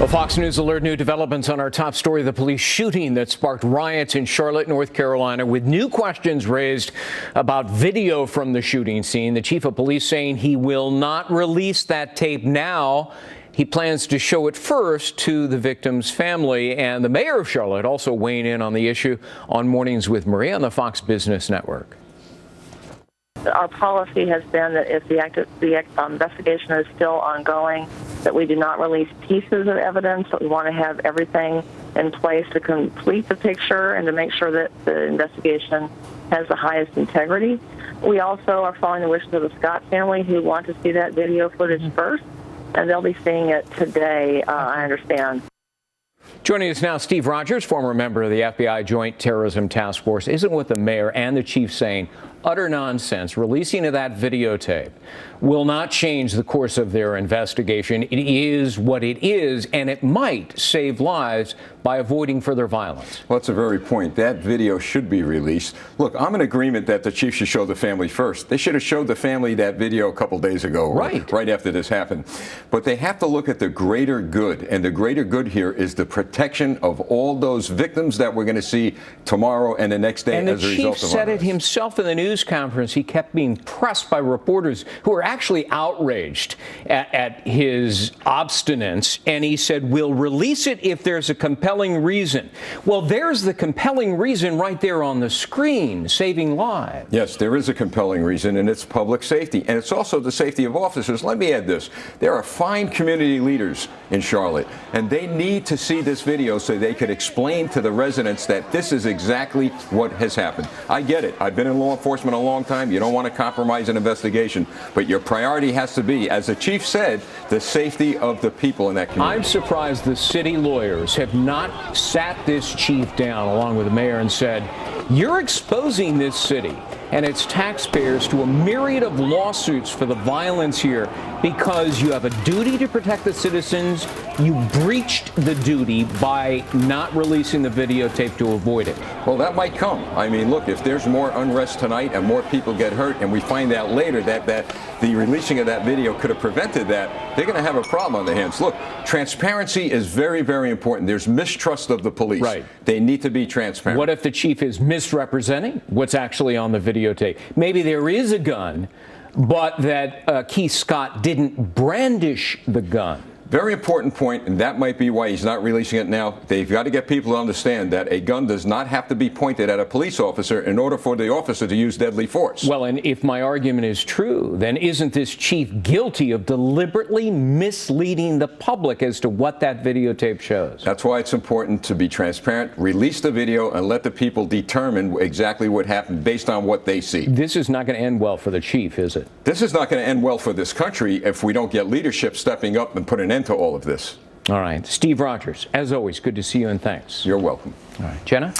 Well, Fox News Alert, new developments on our top story, the police shooting that sparked riots in Charlotte, North Carolina, with new questions raised about video from the shooting scene. The chief of police saying he will not release that tape now. He plans to show it first to the victim's family. And the mayor of Charlotte also weighing in on the issue on Mornings with Maria on the Fox Business Network. Our policy has been that if the investigation is still ongoing, that we do not release pieces of evidence. But we want to have everything in place to complete the picture and to make sure that the investigation has the highest integrity. We also are following the wishes of the Scott family, who want to see that video footage first, and they'll be seeing it today, I understand. Joining us now, Steve Rogers, former member of the FBI Joint Terrorism Task Force. Isn't what the mayor and the chief saying utter nonsense? Releasing of that videotape will not change the course of their investigation. It is what it is, and it might save lives by avoiding further violence. Well, that's a very point. That video should be released. Look, I'm in agreement that the chief should show the family first. They should have showed the family that video a couple days ago, right after this happened. But they have to look at the greater good, and the greater good here is the protection of all those victims that we're going to see tomorrow and the next day as a result of all this. And the chief said it himself in the news conference. He kept being pressed by reporters who were actually outraged at his obstinance, and he said, we'll release it if there's a compelling reason. Well, there's the compelling reason right there on the screen, saving lives. Yes, there is a compelling reason, and it's public safety, and it's also the safety of officers. Let me add this. There are fine community leaders in Charlotte, and they need to see this video so they could explain to the residents that this is exactly what has happened. I get it. I've been in law enforcement a long time. You don't want to compromise an investigation, but your priority has to be, as the chief said, the safety of the people in that community. I'm surprised the city lawyers have not sat this chief down along with the mayor and said, you're exposing this city and its taxpayers to a myriad of lawsuits for the violence here because you have a duty to protect the citizens. You breached the duty by not releasing the videotape to avoid it. Well, that might come. I mean, look, if there's more unrest tonight and more people get hurt and we find out later that the releasing of that video could have prevented that, they're going to have a problem on their hands. Look, transparency is very, very important. There's mistrust of the police. Right. They need to be transparent. What if the chief is misrepresenting what's actually on the videotape? Maybe there is a gun, but that Keith Scott didn't brandish the gun. Very important point, and that might be why he's not releasing it now. They've got to get people to understand that a gun does not have to be pointed at a police officer in order for the officer to use deadly force. Well, and if my argument is true, then isn't this chief guilty of deliberately misleading the public as to what that videotape shows? That's why it's important to be transparent, release the video, and let the people determine exactly what happened based on what they see. This is not going to end well for the chief, is it? This is not going to end well for this country if we don't get leadership stepping up and put an end to all of this. All right. Steve Rogers, as always, good to see you, and thanks. You're welcome. All right. Jenna?